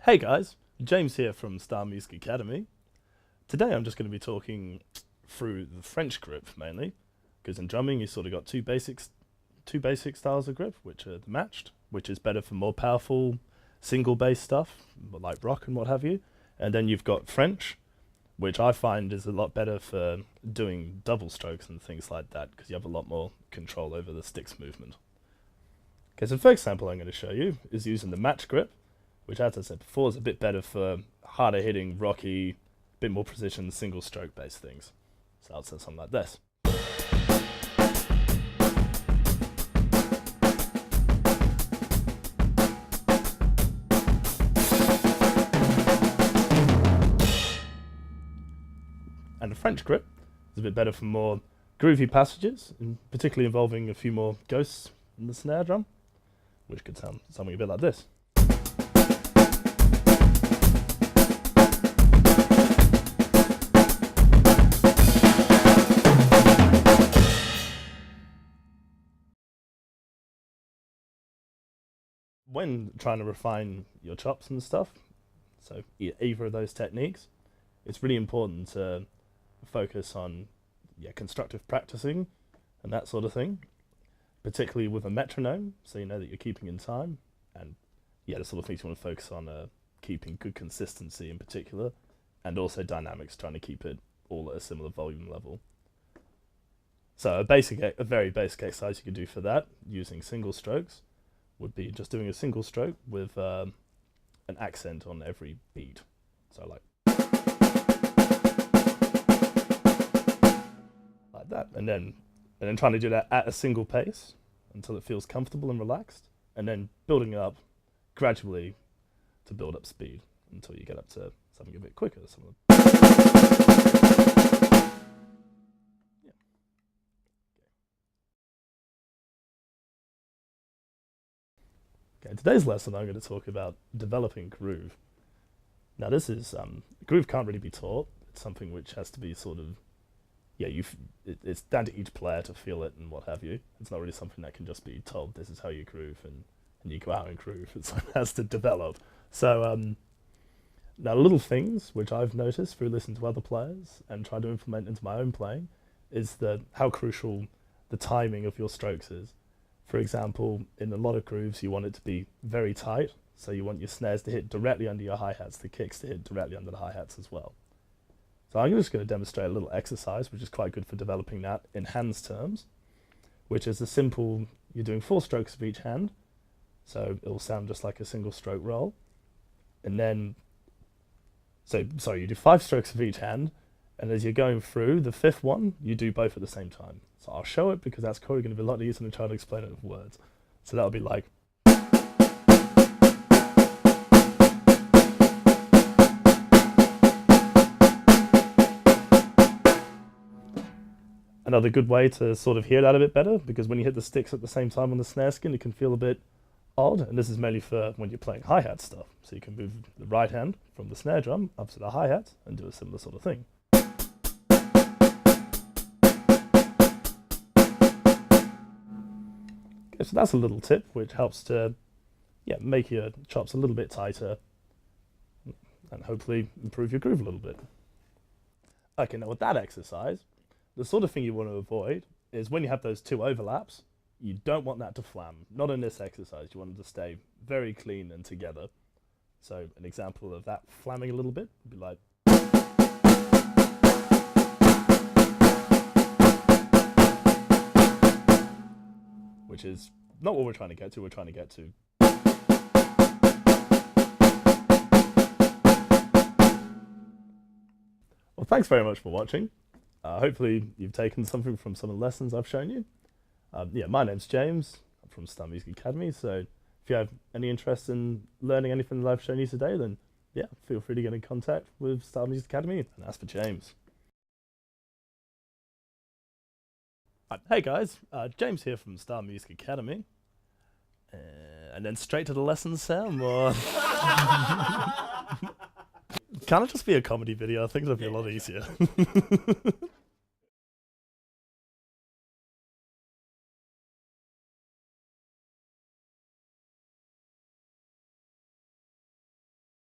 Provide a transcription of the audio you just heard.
Hey guys, James here from Star Music Academy. Today I'm just going to be talking through the French grip mainly, because in drumming you sort of got two basic styles of grip, which are matched, which is better for more powerful single bass stuff like rock and what have you, and then you've got French, which I find is a lot better for doing double strokes and things like that, because you have a lot more control over the sticks movement. Okay, so the first example I'm going to show you is using the match grip, which, as I said before, is a bit better for harder hitting, rocky, bit more precision, single stroke based things. So I'll say something like this. And the French grip is a bit better for more groovy passages, and particularly involving a few more ghosts in the snare drum, which could sound something a bit like this. When trying to refine your chops and stuff, so either of those techniques, it's really important to focus on constructive practicing and that sort of thing, particularly with a metronome, so you know that you're keeping in time, and the sort of things you want to focus on are keeping good consistency in particular, and also dynamics, trying to keep it all at a similar volume level. So a very basic exercise you can do for that using single strokes would be just doing a single stroke with an accent on every beat. So like that, and then trying to do that at a single pace until it feels comfortable and relaxed, and then building up gradually to build up speed until you get up to something a bit quicker. Okay, today's lesson I'm going to talk about developing groove. Now this is, groove can't really be taught. It's something which has to be sort of, it's down to each player to feel it and what have you. It's not really something that can just be told, this is how you groove, and you go out and groove. It has to develop. So now little things which I've noticed through listening to other players and try to implement into my own playing is how crucial the timing of your strokes is. For example, in a lot of grooves, you want it to be very tight, so you want your snares to hit directly under your hi-hats, the kicks to hit directly under the hi-hats as well. So I'm just going to demonstrate a little exercise, which is quite good for developing that in hands terms, which is a simple, you're doing 4 strokes of each hand, so it'll sound just like a single stroke roll. And then, you do 5 strokes of each hand, and as you're going through the 5th one, you do both at the same time. So I'll show it because that's probably going to be a lot easier than trying to explain it with words. So that'll be like. Another good way to sort of hear that a bit better, because when you hit the sticks at the same time on the snare skin, it can feel a bit odd, and this is mainly for when you're playing hi-hat stuff. So you can move the right hand from the snare drum up to the hi-hat and do a similar sort of thing. So that's a little tip which helps to make your chops a little bit tighter and hopefully improve your groove a little bit. Okay, now with that exercise, the sort of thing you want to avoid is when you have those 2 overlaps, you don't want that to flam. Not in this exercise. You want it to stay very clean and together. So an example of that flamming a little bit would be like. Which is not what we're trying to get to. We're trying to get to. Well, thanks very much for watching. Hopefully you've taken something from some of the lessons I've shown you. My name's James. I'm from Star Music Academy. So if you have any interest in learning anything that I've shown you today, then feel free to get in contact with Star Music Academy and ask for James. Hey guys, James here from Star Music Academy. And then straight to the lesson, Sam, or can it just be a comedy video? I think it'll be a lot easier.